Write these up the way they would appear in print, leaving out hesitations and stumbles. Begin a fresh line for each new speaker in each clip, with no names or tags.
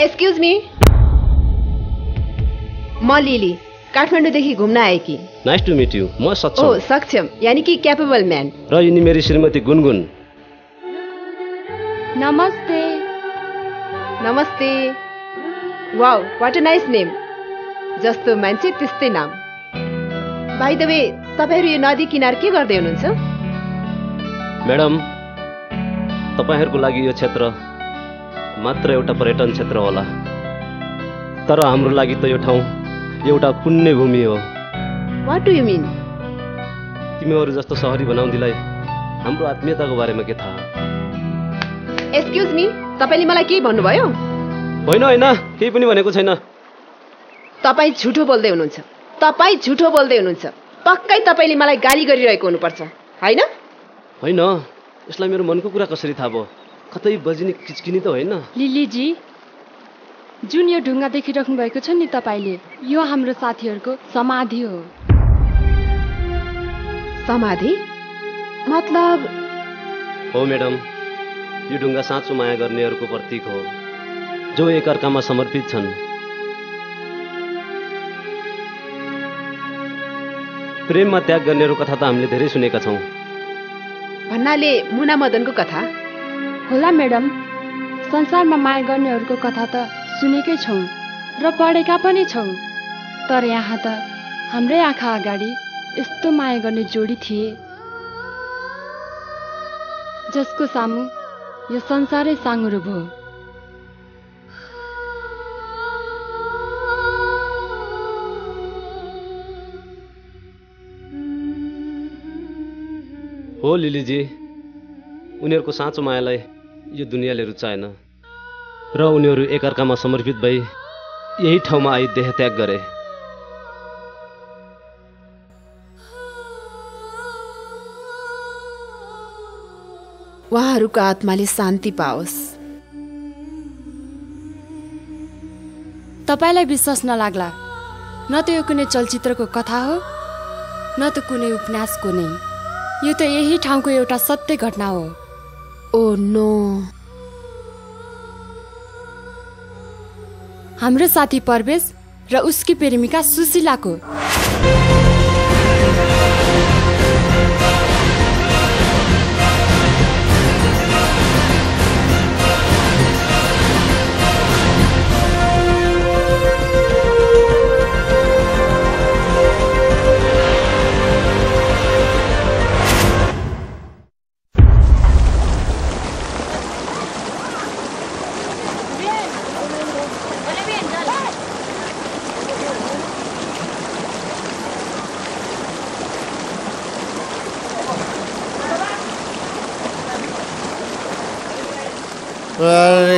Excuse me, म Lily काठमाडौँदेखि घुम्न आएकी।
Nice to meet you. म सक्षम।
ओ सक्षम यानी कि क्यापेबल म्यान।
र यिनी मेरी श्रीमती गुनगुन।
नमस्ते। नमस्ते। Wow what a nice name. जस्तो मान्छे त्यस्तै नाम। बाइ द वे तपाईहरु यो नदी किनार के गर्दै हुनुहुन्छ?
म्याडम, तपाईहरुको लागि यो क्षेत्र मात्र एउटा पर्यटन क्षेत्र होला, तर हाम्रो लागि त यो ठाउँ एउटा पुण्य भूमि हो।
What do you mean?
तिमीहरु जस्तो शहरी बनाउँदिलाई हाम्रो आत्मीयताको बारेमा के थाहा?
एक्सक्यूज मी, तपाईले मलाई के भन्नुभयो?
होइन होइन, केही पनि भनेको छैन।
तपाई झुटो बोल्दै हुनुहुन्छ। तपाई झुटो बोल्दै हुनुहुन्छ। पक्कै तपाईले मलाई गाली गरिरहेको हुनुपर्छ, हैन?
होइन, यसलाई मेरो मनको कुरा कसरी थाहा भयो? कतै बजिने किचकिनी त होइन?
लिलीजी, जुन यो ढुङ्गा देखिराख्नु भएको छ नि तपाईले, यो हाम्रो साथीहरुको समाधि हो।
समाधि? मतलब?
हो म्याडम, यो ढुङ्गा साँचो माया गर्नेहरूको प्रतीक हो, जो एकअर्कामा समर्पित छन्। प्रेममा त्याग गर्नेहरू कथा त हामीले धेरै सुनेका छौँ।
भन्नाले मुना मदनको कथा?
होला म्याडम, संसारमा माया गर्नेहरूको कथा त सुनेकै छौँ र पढेका पनि छौँ, तर यहाँ त हाम्रै आँखा अगाडि यस्तो माया गर्ने जोडी थिए जसको सामु यो संसारै साँघुरो भयो।
हो लिलीजी, उनीहरूको साँचो मायालाई यो दुनियाँले रुचाएन र उनीहरू एकअर्कामा समर्पित भई यही ठाउँमा आई देहत्याग गरे।
उहाँहरूको आत्माले शान्ति पाओस्।
तपाईलाई विश्वास नलाग्ला, न त यो कुनै चलचित्रको कथा हो, न त कुनै उपन्यासको नै। यो त यही ठाउँको एउटा सत्य घटना हो।
Oh no.
हाम्रो साथी परवेश र उसकी प्रेमिका सुशीलाको।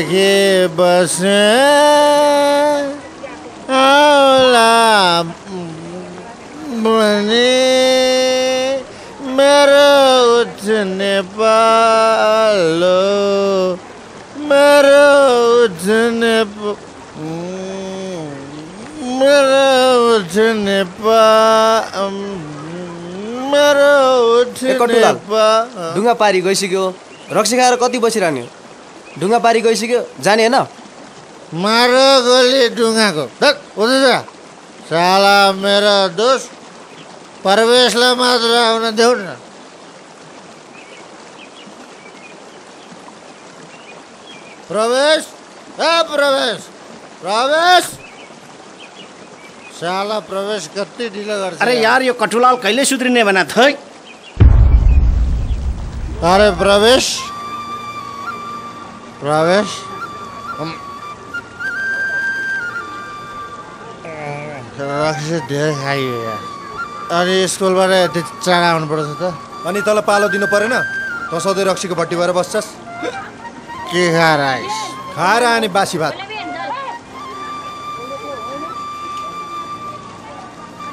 के बसे औला बने मेरो उठने पालो, मेरो उठने
ढुङ्गा पारी गइसक्यो, रक्सी खाएर कति बसिरहने? ढुङ्गा पारी गइसक्यो, जाने होइन?
मारो गोली ढुङ्गाको। साला मेरो दोस्त परवेशलाई मात्र आउन देऊ न। प्रवेश, प्रवेश, प्रवेश। साला प्रवेश कति ढिलो गर्छ?
अरे यार, यो कटुलाल कहिले सुध्रिने बना थै?
अरे प्रवेश, प्रवेश, रक्सी धेरै खाइयो यार। अनि स्कुलबाट यति चाँडा आउनुपर्छ त?
अनि तँलाई पालो दिनु परेन? तँ सधैँ रक्सीको भट्टी भएर बस्छस्।
के खाएर आइस?
खाएर अनि बासी भात।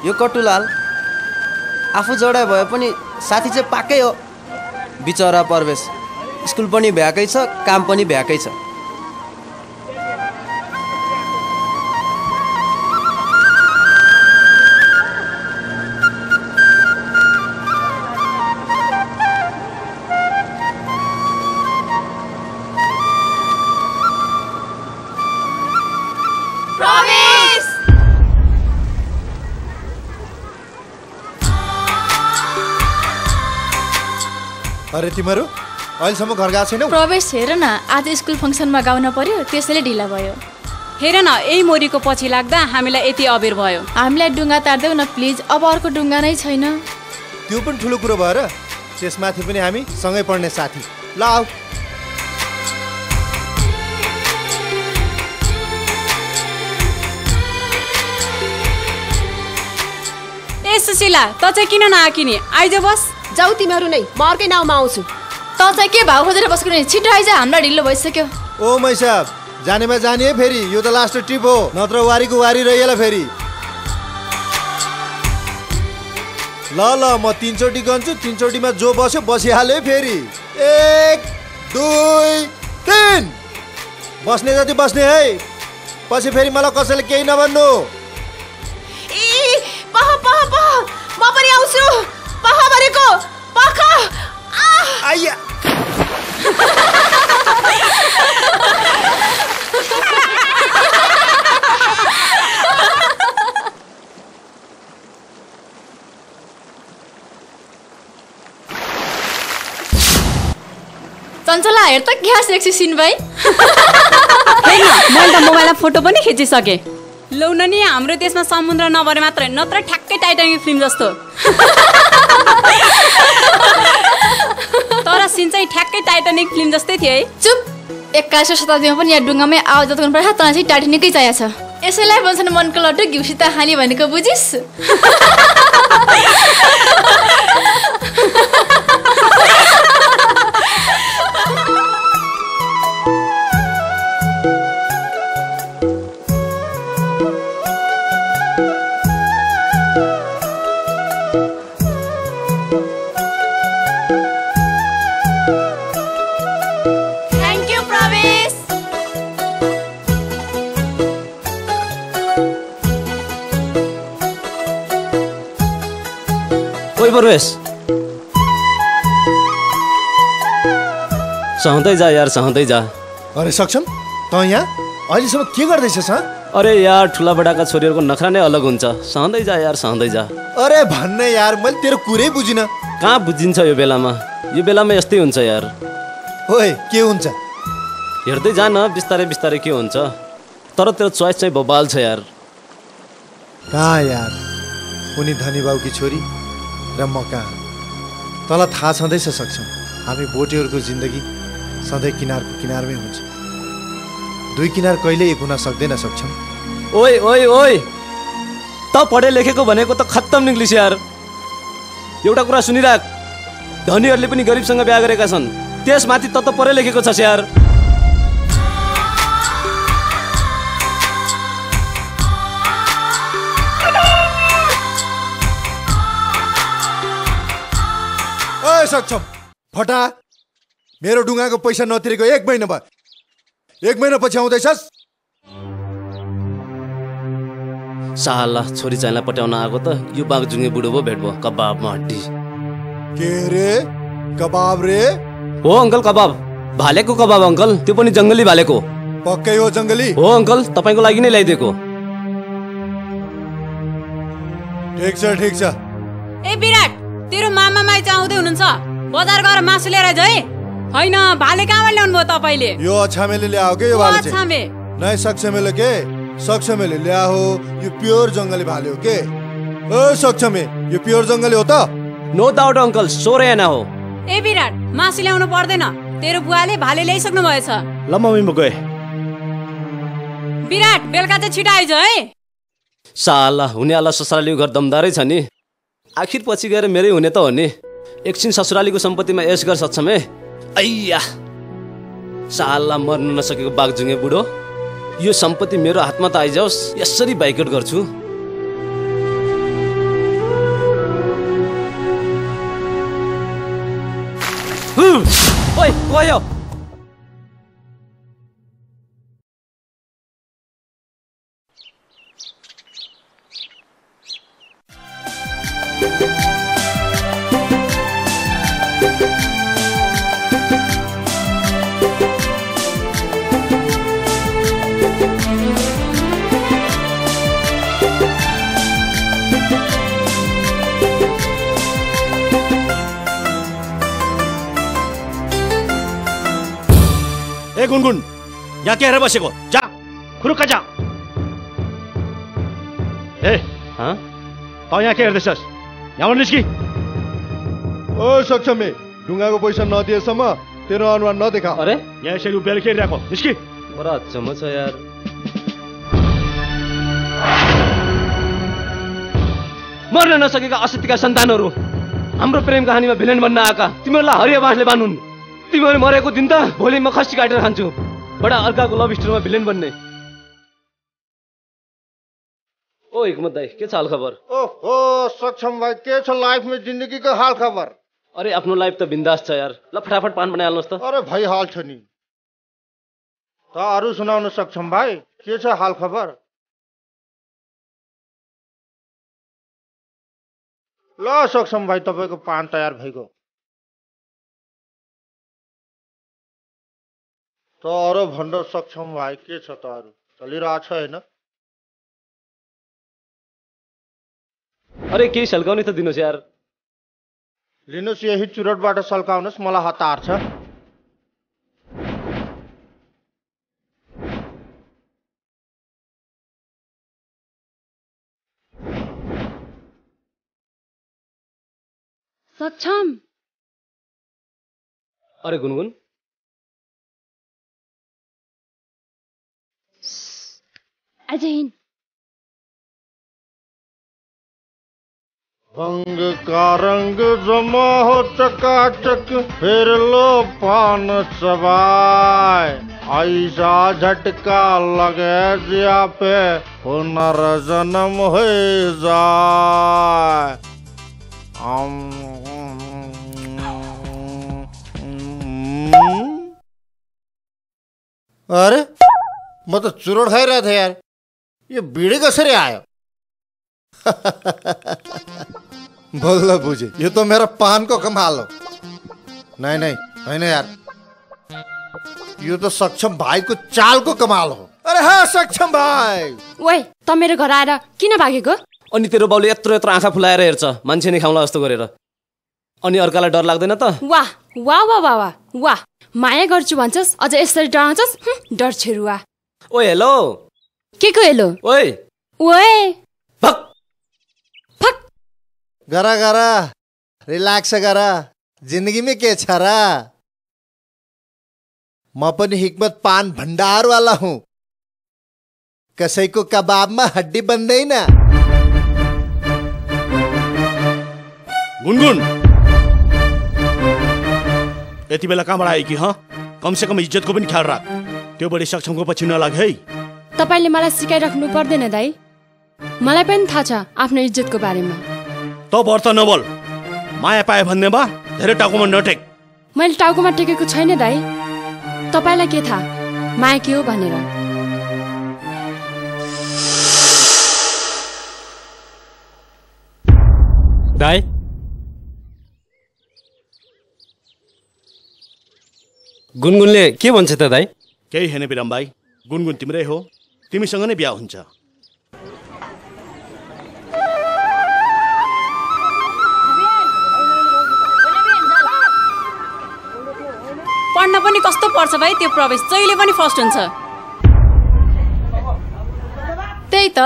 यो कटुलाल आफू जोडा भए पनि साथी चाहिँ पाकै हो। बिचरा परवेश स्कुल पनि भ्याकै छ, काम पनि भ्याकै छ।
अरे तिमीहरू अहिलेसम्म घर गएको छैनौ?
प्रवेश हेर न, आज स्कुल फङ्सनमा गाउन पर्यो, त्यसैले ढिला भयो।
हेर न, यही मोरीको पछि लाग्दा हामीलाई यति अबेर भयो।
हामीलाई डुङ्गा तार्देऊ न प्लिज, अब अर्को डुङ्गा नै छैन।
त्यो पनि ठुलो कुरो भएर त्यसमाथि पनि हामी सँगै पढ्ने साथी। ल आऊ।
ए सुशीला, त चाहिँ किन नआकी नि? आइज बस।
जाऊ तिमीहरू नै, म अर्कै नाउँमा आउँछु।
त चाहिँ के भाउ खोजेर बस्नु नि? छिटो आइज, हामीलाई ढिलो भइसक्यो।
ओ मैसाब, जानेमा जाने है फेरि, यो त लास्ट ट्रिप हो, नत्र वारीको वारी रहिएला फेरि। ल ल, म 3 चोटि गन्छु, 3 चोटिमा जो बस्यो बसिहाल्यो फेरि। 1 2 3 बस्ने जति बस्ने है, पछि फेरि मलाई कसैले केही नभन्नु।
पह पह पह, म पनि आउँछु। पह भनेको पख।
आइया
चञ्चला हेर त क्या सेक्सी सिन भाइ।
हेर्न, मैले त मोबाइलमा फोटो पनि खिचिसकेँ। लौ न नि, हाम्रो देशमा समुद्र नभरे मात्रै, नत्र ठ्याक्कै टाइटानिक फिल्म जस्तो। तर सिन चाहिँ ठ्याक्कै टाइटानिक फिल्म जस्तै थियो है।
चुप, 21औं शताब्दीमा पनि यहाँ डुङ्गामै आवाज गर्नु पर्छ, तँलाई चाहिँ टाइटानिकै चाहिएको छ। यसैलाई भन्छन् मनको लड्डु घिउसित हानी भनेको, बुझिस्?
प्रवेश, सहँदै जा यार, सहँदै जा।
अरे सक्षम, त यहाँ अहिलेसम्म के गर्दैछस्?
अरे यार, ठुला बडाका छोरीहरूको नखरा नै अलग हुन्छ। सहँदै जा यार, सहँदै जा।
अरे भन्ने यार, मैले तेरो कुरै बुझिन।
कहाँ बुझिन्छ यो बेलामा? यो बेलामा यस्तै हुन्छ यार।
ओए, के हुन्छ?
हेर्दै जा न, बिस्तारै बिस्तारै के हुन्छ। तर तेरो चोइस चाहिँ बबाल छ यार।
कहाँ यार, उनी धनी बाउकी छोरी र म कहाँ? तँलाई थाहा छँदैछ सक्षम, हामी बोटेहरूको जिन्दगी सधैँ किनारको किनारमै हुन्छ। दुई किनार कहिले एक हुन सक्दैन सक्षम।
ओइ ओइ ओइ, त पढे लेखेको भनेको त खत्तम इङ्ग्लिस यार। एउटा कुरा सुनिराख, धनीहरूले पनि गरिबसँग बिहा गरेका छन्, त्यसमाथि त पढे लेखेको छस् यार।
सक्षम, फटा, मेरो डुङ्गाको पैसा नतिरेको 1 महिना भयो। 1 महिना पछि आउँदैछस्?
साला, छोरी चाहिँलाई पट्याउन आएको त यो बाघजुङ्गे बुढो भयो, भेट भयो। कबाबमा हड्डी।
के रे? कबाब रे?
हो अङ्कल, कबाब। भालेको कबाब अङ्कल, त्यो पनि जङ्गली भालेको।
पक्कै हो जङ्गली?
हो अङ्कल, तपाईँको लागि नै ल्याइदिएको।
ठिक छ, ठिक छ।
ए विराट, तेरो मामा माइ चाहिँ आउँदै हुनुहुन्छ, बजार गएर मासु लिएर आइज है। होइन, भाले कहाँबाट ल्याउनु भयो तपाईँले?
यो अछामेले ल्याओ के? यो भाले
अछामे
नै सक्षमेले के? सक्षमेले ल्या हो, यो प्योर जङ्गली भाले हो के? ओ सक्षमे, यो प्योर जङ्गली हो त?
नो डाउट अङ्कल, सोरेना हो।
ए विराट, मासु ल्याउनु पर्दैन, तेरो बुवाले भाले ल्याइसक्नु भएछ।
ल मम्मी, म गएँ।
विराट, बेलुका चाहिँ छिटो आइज है।
साला, हुनेवाला ससुराली घर दमदारै छ नि। आखिर पछि गएर मेरै हुने त हो नि। एकछिन ससुरालीको सम्पत्तिमा ऐश गर्न सक्छम है। अय्या, साला मर्न नसकेको बाघजुङ्गे बुढो, यो सम्पत्ति मेरो हातमा त आइजाओस्, यसरी बाइकआउट गर्छु। ओइ गयो।
ए गुनगुन, यहाँ के हेरेर बसेको? जा, खुरुक्क जा। ए, त यहाँ के हेर्दैछस्? यहाँबाट निस्कि।
ओ सक्षमी, ढुङ्गाको पैसा नदिएसम्म तेरो अनुहार नदेखा।
अरे
यहाँ यसरी उभिएर के हेरिरहेको? निस्कि।
बडा अचम्म छ यार। मर्न नसकेका असत्यका सन्तानहरू हाम्रो प्रेम कहानीमा भिलेन बन्न आएका तिमीहरूलाई हरिया बाँसले बाँधुन्। तिमीहरू मरेको दिन त भोलि म खस्सी काटेर खान्छु। बडा अर्काको लभ स्टोरीमा भिलेन बन्ने। ओ हिक्मत दाई, के छ हाल खबर?
ओहो सक्षम भाइ, के छ लाइफमा जिन्दगीको हाल खबर?
अरे आफ्नो लाइफ त बिन्दास छ यार। ल फटाफट पान बनाइहाल्नुहोस् त।
अरे भइहाल्छ नि। त अरू सुनाउनु सक्षम भाइ, के छ हाल खबर? ल सक्षम भाइ, तपाईँको पान तयार भइगयो। त अरू भन्न सक्षम भाइ, के छ त अरू? चलिरहेछ होइन?
अरे केही सल्काउने त दिनुहोस् यार।
लिनुहोस्, यही चुरोटबाट सल्काउनुहोस्, मलाई हतार छ।
सक्षम।
अरे गुनगुन,
अझै हिँड।
रंग का रंग जमा हो चकाचक, फिर लो पान चबाए, ऐसा झटका लगे जिया पे पुनर्जन्म हो जाए। अरे म त चुरोट खाइरहेको थिएँ यार, यो बिडी कसरी आयो?
बल्ल बुझे, यो तो मेरा पान को कमाल हो। नहीं नहीं होइन यार, यो तो सक्षम भाई को चाल को कमाल हो। अरे हाँ सक्षम भाई।
ओए, त मेरो घर आएर किन भागेको?
अनि तेरो बाउले यत्रो यत्रो आँखा फुलाएर हेर्छ, मान्छे नै खाउँला जस्तो गरेर। अनि अर्कालाई डर लाग्दैन त?
वाह वाह वाह वाह वाह वाह, माया गर्छु भन्छस्, अझ यसरी डराउँछस्? डर छेरुवा।
ओए हेलो।
के को हेलो?
ओए
ओए
भक
फक।
गरा गरा, रिल्याक्स गरा, जिन्दगीमा के छ र? म पनि हिक्मत पान भण्डार वाला हूँ। कसैको कबाबमा हड्डी बन्दैन।
गुनगुन, यति बेला कहाँबाट आयो कि? कमसे कम इज्जतको पनि ख्याल राख। त्यो बढी सक्षमको पछि नलाग है।
तपाईले मलाई सिकाइराख्नु पर्दैन दाइ, मलाई पनि थाहा छ आफ्नो इज्जतको बारेमा।
त व्रत नबोल, माया पाए भन्नेमा धेरै टाउकोमा नटेक।
मैले टाउकोमा टेकेको छैन दाइ। तपाईलाई के थाहा माया के हो भनेर?
दाइ, गुनगुनले के भन्छ त दाइ?
केही होइन बिराम भाइ, गुनगुन तिम्रै हो, तिमीसँग नै बिहा हुन्छ।
पढ्न पनि कस्तो पर्छ भाइ त्यो प्रवेश, जहिले पनि फर्स्ट हुन्छ।
त्यही त,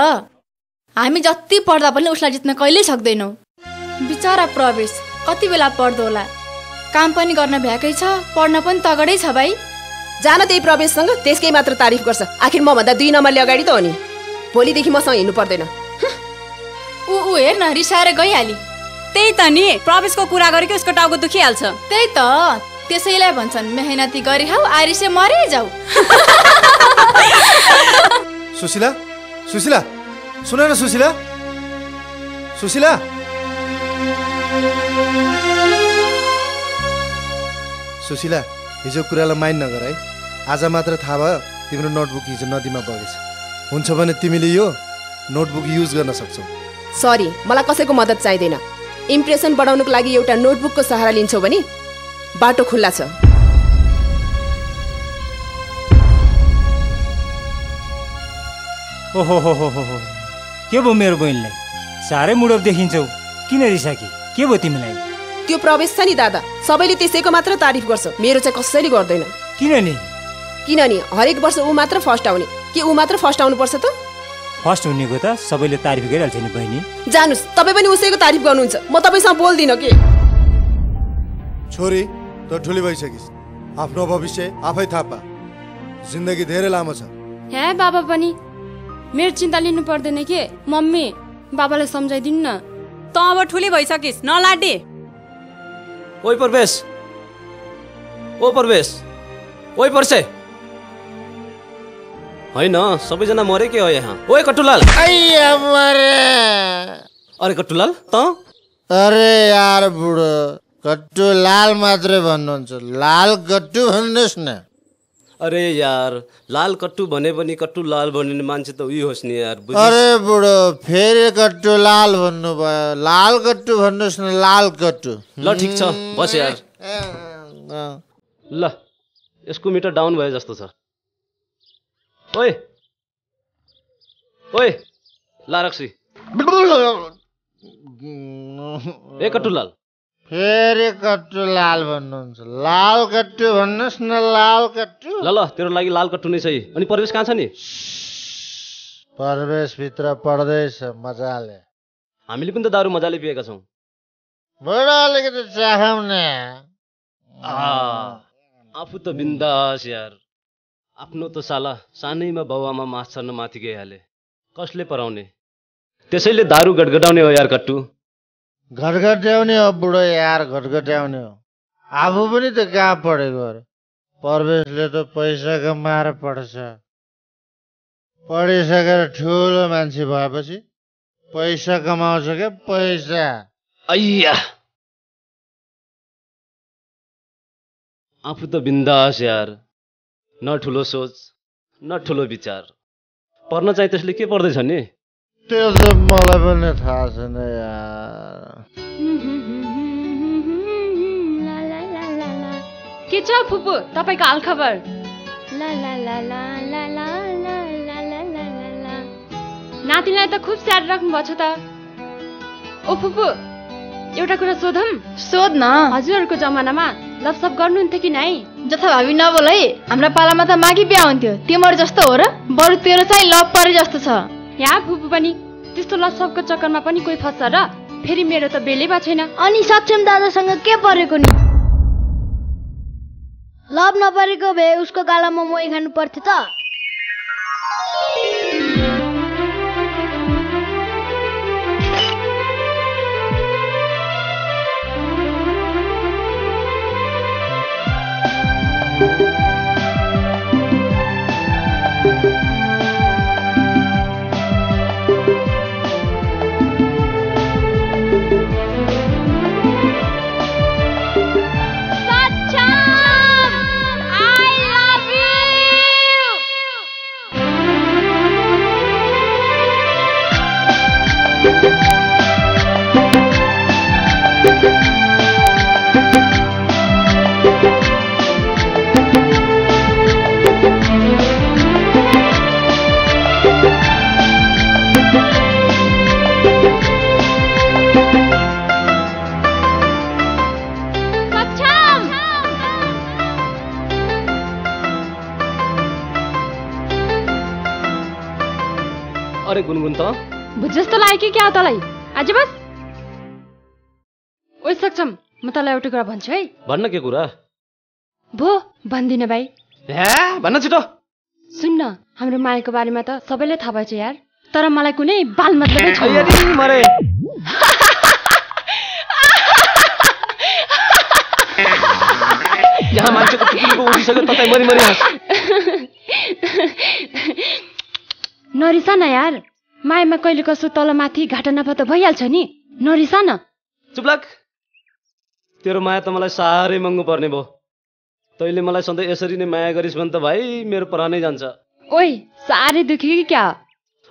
हामी जति पढ्दा पनि उसलाई जित्न कहिल्यै सक्दैनौँ। बिचरा प्रवेश कति बेला पढ्दो होला? काम पनि गर्न भ्याएकै छ, पढ्न पनि तगडै छ भाइ।
जान त्यही प्रवेशसँग त्यसकै मात्र तारिफ गर्छ। आखिर म भन्दा 2 नम्बरले अगाडि त हो नि। भोलिदेखि मसँग हिँड्नु पर्दैन।
ऊ हेर्न, रिसाएर गइहाली।
त्यही त नि, प्रवेशको कुरा गरेको यसको टाउको दुखिहाल्छ।
त्यही त, त्यसैलाई भन्छन् मेहनती गरी खाऊ, आरिसे मरि जाऊ।
सुशीला, सुशीला, सुन न सुशीला, सुशीला। सुशीला, हिजो कुरालाई माइन नगर है। आज मात्र थाहा भयो तिम्रो नोटबुक हिजो नदीमा बगेछ। हुन्छ भने तिमीले यो नोटबुक युज गर्न सक्छौ।
सरी, मलाई कसैको मद्दत चाहिँदैन। इम्प्रेसन बढाउनुको लागि एउटा नोटबुकको सहारा लिन्छौ भने बाटो खुल्ला छ।
ओहो हो हो हो हो, के भयो मेरो बहिनीलाई? साह्रै मुडप देखिन्छौ, किन रिसाकी? के भयो तिमीलाई?
त्यो प्रवेश छ नि दादा, सबैले त्यसैको मात्र तारिफ गर्छ, मेरो चाहिँ कसैले गर्दैन।
किन नि?
किन नि हरेक वर्ष ऊ मात्र फर्स्ट आउने के ऊ मात्र फर्स्ट आउनुपर्छ त
फर्स्ट हुनेको त सबैले तारिफ गरिहाल्छ नि बहिनी
जानुस् तपाईँ पनि उसैको तारिफ गर्नुहुन्छ म तपाईँसँग बोल्दिनँ के
छोरी त ठुली भइसकिस् आफ्नो भविष्य आफै थाहा पा जिन्दगी धेरै लामो छ
हे बाबा पनि मेरो चिन्ता लिनु पर्दैन के मम्मी बाबालाई सम्झाइदिनु न
त अब ठुली भइसकिस् नलाडे
ओइ परवेश ओइ पर्से होइन सबैजना मरे के हो यहाँ ओए कट्टुलाल अरे कट्टुलाल त
अरे यार बुढो कट्टु लाल मात्रै भन्नुहुन्छ लाल कट्टु भन्नुहोस् न
अरे यार लाल कट्टु भने पनि कट्टु लाल भन्ने मान्छे त उही होस् नि यार
अरे बुढो फेरि कट्टु लाल भन्नुभयो लाल कट्टु भन्नुहोस् न लाल कट्टु
ल ठिक छ बस यार ल यसको मिटर डाउन भयो जस्तो छ ओए लारक्सी ए कट्टुलाल
फेरि कट्टु लाल भन्नुहुन्छ लाल कट्टु भन्नुहोस् न लाल कट्टु
ल तेरो लागि लाल कट्टु नै सही अनि परवेश कहाँ छ नि
परवेश भित्र पढ्दैछ मजाले
हामीले पनि त दारू मजाले पिएका छौँ
बडा अलिकति चाखौँ न
आफू त बिन्दास यार आफ्नो त साला सानैमा बाउआमा मास छर्न माथि गइहाले कसले पराउने त्यसैले दारू गटगटाउने हो यार कट्टु
घटघट्याउने हो बुढो यार घटघट्याउने हो आफू पनि त कहाँ पढेको अरे परवेशले त पैसा कमाएर पढ्छ पढिसकेर ठुलो मान्छे भएपछि पैसा कमाउँछ क्या पैसा
अय्या आफू त बिन्दास यार न ठुलो सोच न ठुलो विचार पढ्न चाहिँ त्यसले के पढ्दैछ नि
त्यो त मलाई पनि थाहा छैन यार
के छ फुपू तपाईँको हालखबर नातिलाई त खुब स्याहार राख्नु भएको छ त ओ फुपू एउटा कुरा सोधौँ
सोध न
हजुरहरूको जमानामा लपसप गर्नुहुन्थ्यो कि नाइ
जथा भावी नबोल है हाम्रा पालामा त मागी बिहा हुन्थ्यो तिम्रो जस्तो हो र बरु तेरो चाहिँ लप परे जस्तो छ
यहाँ फुपू पनि त्यस्तो लपसपको चक्करमा पनि कोही फस्छ र फेरि मेरो त बेलै भएको छैन
अनि सक्षम दादासँग के परेको नि लभ नपरेको भए उसको गालामा मोही खानु पर्थ्यो त
अरे गुनगुन त
भुत जस्तो लाग्यो कि क्या हो तँलाई आज बस ओ सक्षम म तँलाई एउटा कुरा भन्छु है
भन्न के कुरा
भो भन्दिन भाइ
भन्न छिटो
सुन्न हाम्रो मायाको बारेमा त सबैले थाहा भएछ यार तर मलाई कुनै बाल मतलबै छैन
मरे यहाँ मान्छेको टुकुरको उठिसक्यो तपाईँ मरि मरि
नरिसा न यार मायामा कहिले कसो तल माथि घाटा नाफा त भइहाल्छ नि नरिसा न
चुप्लाक तेरो माया त मलाई साह्रै महँगो पर्ने भयो तैँले मलाई सधैँ यसरी नै माया गरिस् भने त भाइ मेरो प्राणै जान्छ
ओइ साह्रै दुखी कि क्या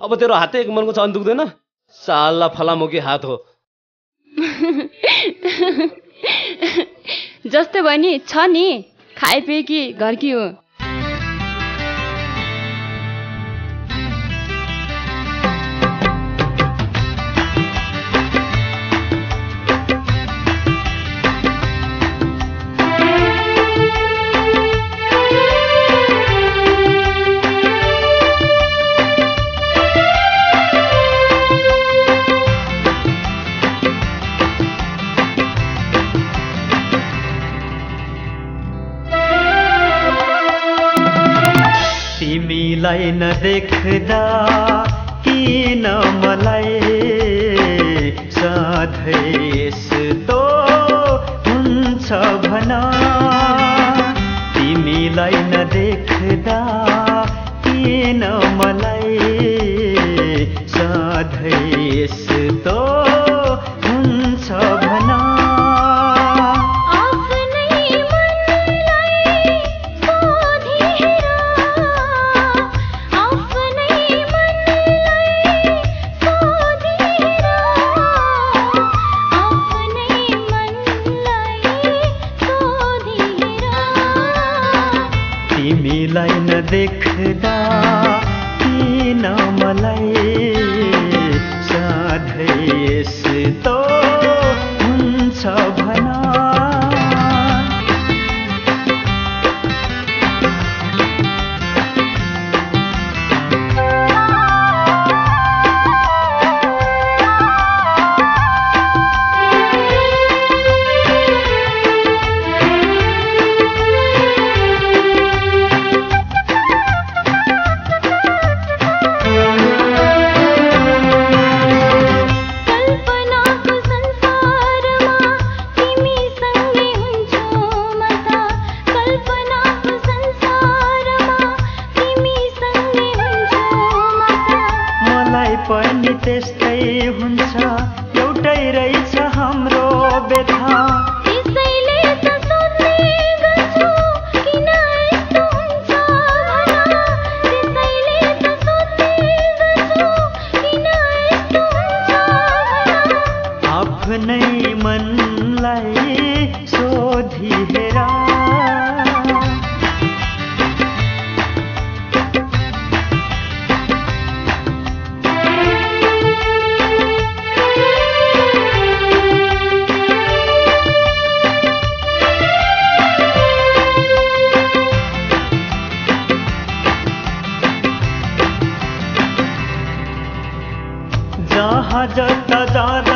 अब तेरो हातै एक मनको छ अनि दुख्दैन साला फलामुखी हात हो
जस्तो भयो नि छ नि खाए पिए कि घरकी हो
तिमीलाई नदेख्दा किन मलाई सधैँ यस्तो हुन्छ भन तिमीलाई नदेख्दा किन मलाई सधैँ यस्तो हुन्छ भन तिमीलाई नदेख्दा किन मलाई सधैँ यस्तो हुन्छ भन पनि त्यस्तै हुन्छ एउटै रहेछ हाम्रो व्यथा त्यसैले त सोध्ने गर्छु किन यस्तो हुन्छ भन त्यसैले त सोध्ने गर्छु किन यस्तो हुन्छ भन आफ्नै मनलाई सोधी हेर जहाँ जता जाँदा